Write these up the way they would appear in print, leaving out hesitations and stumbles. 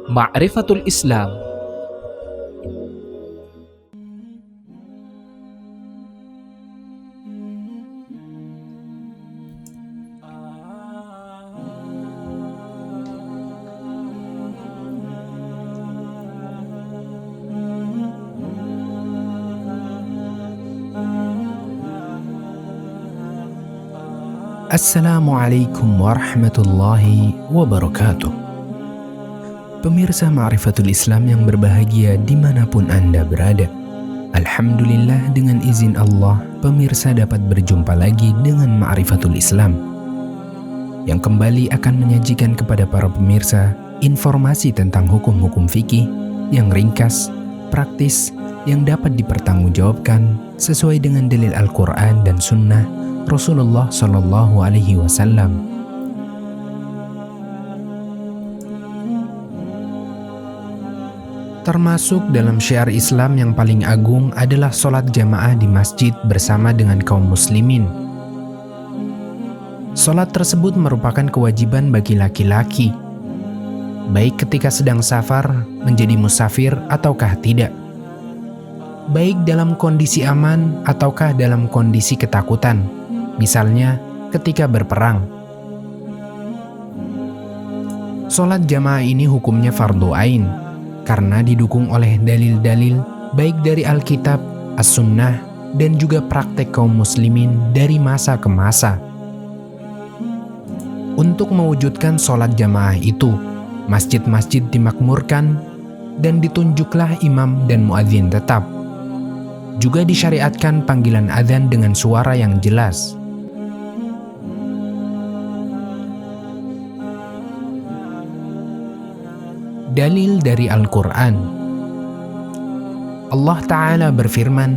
Ma'rifatul Islam. Assalamualaikum warahmatullahi wabarakatuh. Pemirsa Ma'rifatul Islam yang berbahagia dimanapun Anda berada, Alhamdulillah dengan izin Allah, pemirsa dapat berjumpa lagi dengan Ma'rifatul Islam yang kembali akan menyajikan kepada para pemirsa informasi tentang hukum-hukum fikih yang ringkas, praktis, yang dapat dipertanggungjawabkan sesuai dengan dalil Al-Quran dan Sunnah Rasulullah Shallallahu Alaihi Wasallam. Termasuk dalam syiar Islam yang paling agung adalah sholat jamaah di masjid bersama dengan kaum muslimin. Sholat tersebut merupakan kewajiban bagi laki-laki, baik ketika sedang safar, menjadi musafir, ataukah tidak, baik dalam kondisi aman ataukah dalam kondisi ketakutan, misalnya ketika berperang. Sholat jamaah ini hukumnya fardu ain karena didukung oleh dalil-dalil baik dari Alkitab, As-Sunnah, dan juga praktek kaum muslimin dari masa ke masa. Untuk mewujudkan sholat jamaah itu, masjid-masjid dimakmurkan dan ditunjuklah imam dan muadzin tetap. Juga disyariatkan panggilan adzan dengan suara yang jelas. Dalil dari Al-Quran. Allah Ta'ala berfirman,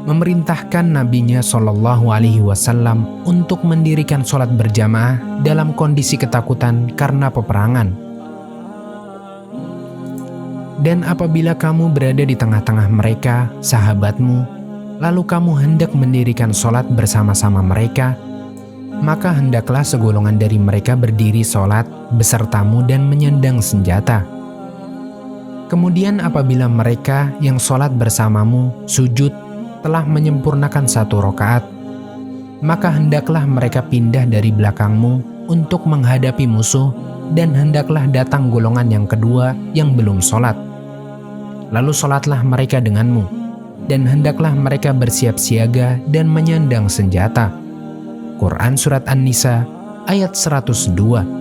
memerintahkan nabinya Shallallahu Alaihi Wasallam untuk mendirikan sholat berjamaah dalam kondisi ketakutan karena peperangan. Dan apabila kamu berada di tengah-tengah mereka, sahabatmu, lalu kamu hendak mendirikan sholat bersama-sama mereka, maka hendaklah segolongan dari mereka berdiri sholat besertamu dan menyandang senjata. Kemudian apabila mereka yang sholat bersamamu sujud telah menyempurnakan 1 rakaat, maka hendaklah mereka pindah dari belakangmu untuk menghadapi musuh, dan hendaklah datang golongan yang kedua yang belum sholat. Lalu sholatlah mereka denganmu, dan hendaklah mereka bersiap siaga dan menyandang senjata. Quran Surat An-Nisa ayat 102.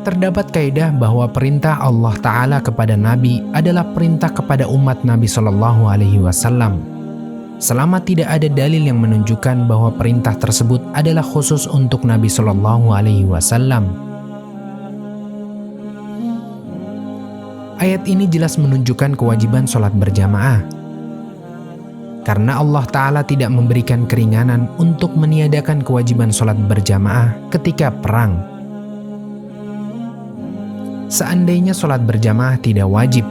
Terdapat kaidah bahwa perintah Allah Ta'ala kepada Nabi adalah perintah kepada umat Nabi Shallallahu Alaihi Wasallam, selama tidak ada dalil yang menunjukkan bahwa perintah tersebut adalah khusus untuk Nabi Shallallahu Alaihi Wasallam. Ayat ini jelas menunjukkan kewajiban sholat berjamaah, karena Allah Ta'ala tidak memberikan keringanan untuk meniadakan kewajiban sholat berjamaah ketika perang. Seandainya sholat berjamaah tidak wajib,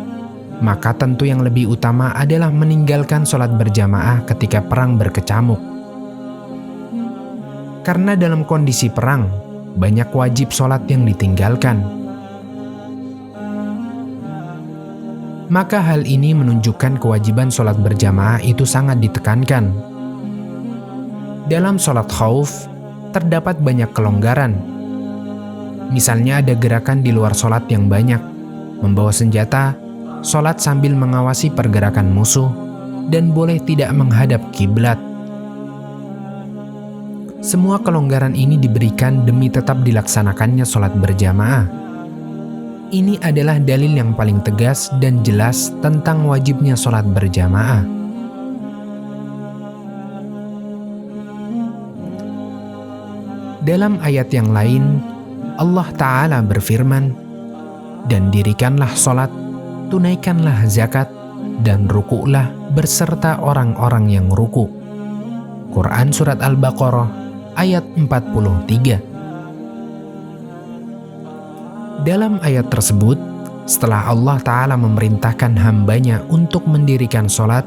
maka tentu yang lebih utama adalah meninggalkan sholat berjamaah ketika perang berkecamuk. Karena dalam kondisi perang, banyak wajib sholat yang ditinggalkan. Maka hal ini menunjukkan kewajiban sholat berjamaah itu sangat ditekankan. Dalam sholat khauf, terdapat banyak kelonggaran. Misalnya ada gerakan di luar sholat yang banyak, membawa senjata, sholat sambil mengawasi pergerakan musuh, dan boleh tidak menghadap kiblat. Semua kelonggaran ini diberikan demi tetap dilaksanakannya sholat berjamaah. Ini adalah dalil yang paling tegas dan jelas tentang wajibnya sholat berjamaah. Dalam ayat yang lain, Allah Ta'ala berfirman, dan dirikanlah sholat, tunaikanlah zakat, dan rukuklah berserta orang-orang yang ruku. Quran Surat Al-Baqarah ayat 43. Dalam ayat tersebut, setelah Allah Ta'ala memerintahkan hambanya untuk mendirikan sholat,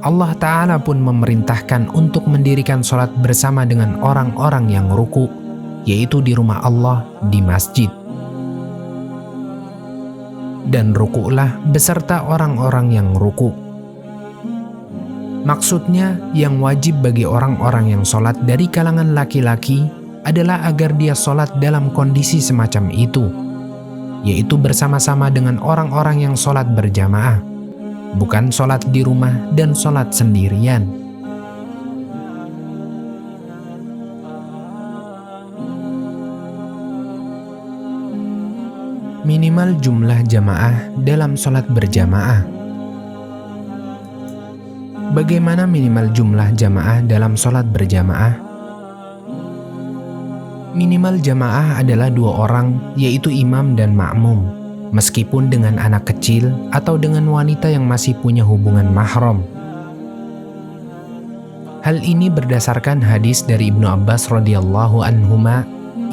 Allah Ta'ala pun memerintahkan untuk mendirikan sholat bersama dengan orang-orang yang ruku, yaitu di rumah Allah, di masjid. dan rukuklah beserta orang-orang yang rukuk. Maksudnya, yang wajib bagi orang-orang yang sholat dari kalangan laki-laki adalah agar dia sholat dalam kondisi semacam itu, yaitu bersama-sama dengan orang-orang yang sholat berjamaah, bukan sholat di rumah dan sholat sendirian. Minimal jumlah jamaah dalam sholat berjamaah. Bagaimana minimal jumlah jamaah dalam sholat berjamaah? Minimal jamaah adalah 2 orang, yaitu imam dan makmum, meskipun dengan anak kecil atau dengan wanita yang masih punya hubungan mahram. Hal ini berdasarkan hadis dari Ibnu Abbas radhiyallahu anhuma.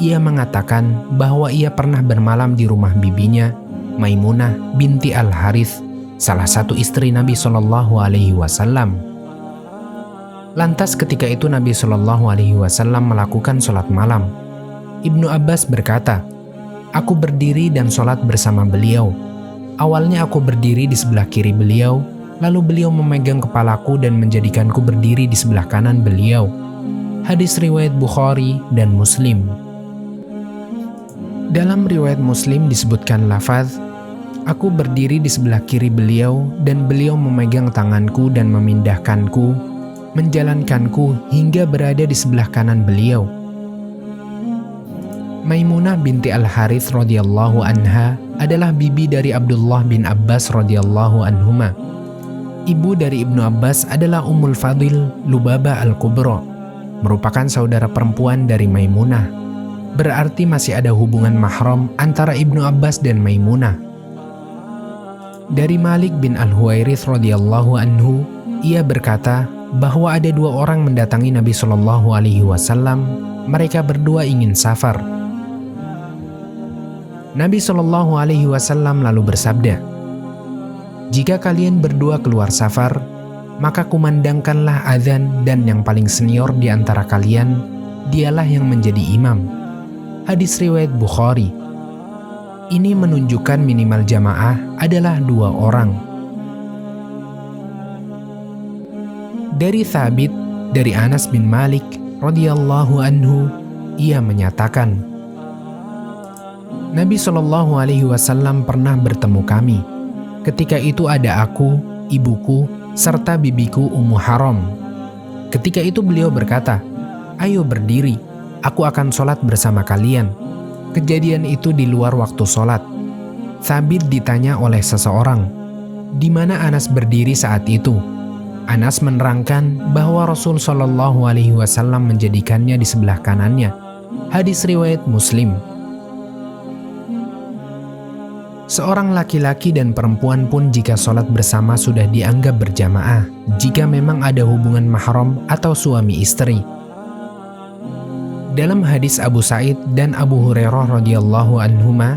Ia mengatakan bahwa ia pernah bermalam di rumah bibinya, Maimunah binti Al-Harith, salah satu istri Nabi SAW. Lantas ketika itu Nabi SAW melakukan sholat malam. Ibnu Abbas berkata, "Aku berdiri dan sholat bersama beliau. Awalnya aku berdiri di sebelah kiri beliau, lalu beliau memegang kepalaku dan menjadikanku berdiri di sebelah kanan beliau." Hadis riwayat Bukhari dan Muslim. Dalam riwayat Muslim disebutkan lafaz, "Aku berdiri di sebelah kiri beliau dan beliau memegang tanganku dan memindahkanku, menjalankanku hingga berada di sebelah kanan beliau." Maimunah binti Al-Harith radhiyallahu anha adalah bibi dari Abdullah bin Abbas radhiyallahu anhuma. Ibu dari Ibnu Abbas adalah Ummul Fadil Lubabah Al-Kubra, merupakan saudara perempuan dari Maimunah. Berarti masih ada hubungan mahram antara Ibnu Abbas dan Maimunah. Dari Malik bin Al-Huwairith radhiyallahu anhu, ia berkata bahwa ada 2 orang mendatangi Nabi SAW. Mereka berdua ingin safar. Nabi SAW lalu bersabda, "Jika kalian berdua keluar safar, maka kumandangkanlah azan dan yang paling senior di antara kalian, dialah yang menjadi imam." Hadis riwayat Bukhari. Ini menunjukkan minimal jamaah adalah 2 orang. Dari Thabit, dari Anas bin Malik radhiyallahu anhu, ia menyatakan, Nabi SAW pernah bertemu kami. Ketika itu ada aku, ibuku, serta bibiku Ummu Haram. Ketika itu beliau berkata, "Ayo berdiri, aku akan sholat bersama kalian." Kejadian itu di luar waktu sholat. Thabit ditanya oleh seseorang, "Di mana Anas berdiri saat itu?" Anas menerangkan bahwa Rasul SAW menjadikannya di sebelah kanannya. Hadis riwayat Muslim. Seorang laki-laki dan perempuan pun jika sholat bersama sudah dianggap berjamaah, jika memang ada hubungan mahram atau suami istri. Dalam hadis Abu Sa'id dan Abu Hurairah radhiyallahu anhuma,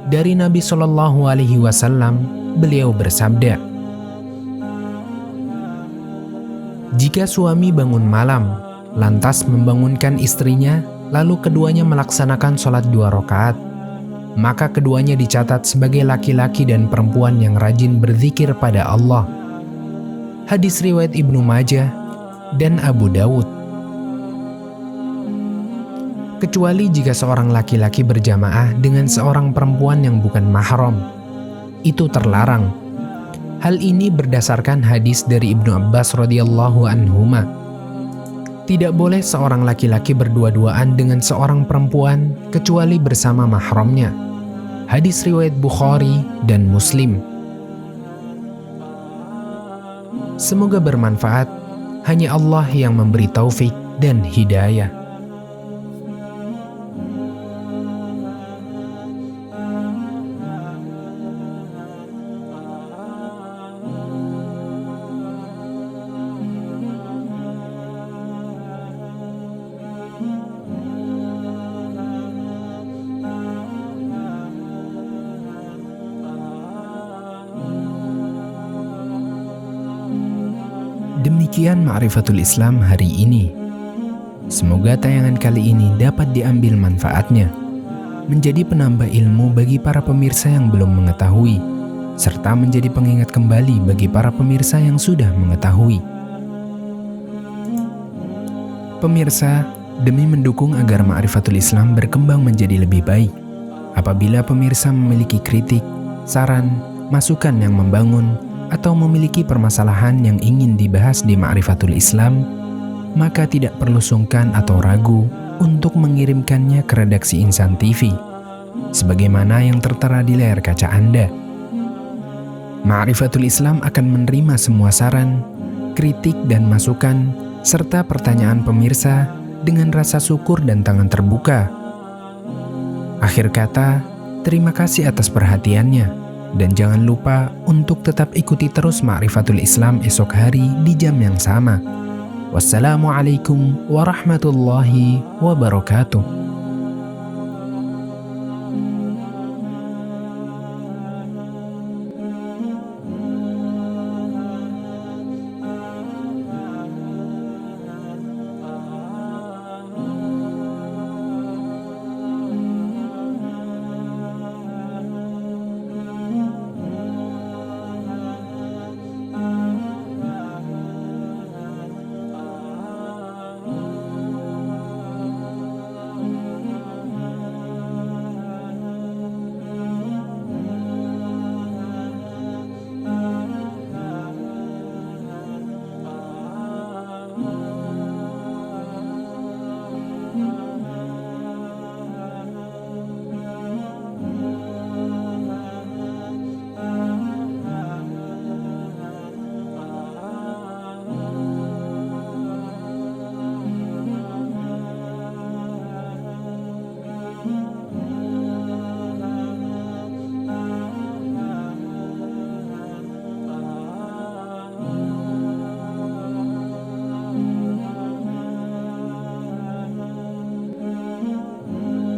dari Nabi SAW, beliau bersabda, "Jika suami bangun malam, lantas membangunkan istrinya, lalu keduanya melaksanakan sholat 2 rakaat, maka keduanya dicatat sebagai laki-laki dan perempuan yang rajin berzikir pada Allah." Hadis riwayat Ibnu Majah dan Abu Dawud. Kecuali jika seorang laki-laki berjamaah dengan seorang perempuan yang bukan mahram, itu terlarang. Hal ini berdasarkan hadis dari Ibnu Abbas radhiyallahu anhuma. Tidak boleh seorang laki-laki berdua-duaan dengan seorang perempuan kecuali bersama mahramnya. Hadis riwayat Bukhari dan Muslim. Semoga bermanfaat. Hanya Allah yang memberi taufik dan hidayah. Demikian Ma'rifatul Islam hari ini. Semoga tayangan kali ini dapat diambil manfaatnya, menjadi penambah ilmu bagi para pemirsa yang belum mengetahui, serta menjadi pengingat kembali bagi para pemirsa yang sudah mengetahui. Pemirsa, demi mendukung agar Ma'rifatul Islam berkembang menjadi lebih baik, apabila pemirsa memiliki kritik, saran, masukan yang membangun, atau memiliki permasalahan yang ingin dibahas di Ma'rifatul Islam, maka tidak perlu sungkan atau ragu untuk mengirimkannya ke redaksi Insan TV, sebagaimana yang tertera di layar kaca Anda. Ma'rifatul Islam akan menerima semua saran, kritik dan masukan, serta pertanyaan pemirsa dengan rasa syukur dan tangan terbuka. Akhir kata, terima kasih atas perhatiannya, dan jangan lupa untuk tetap ikuti terus Ma'rifatul Islam esok hari di jam yang sama. Wassalamualaikum warahmatullahi wabarakatuh.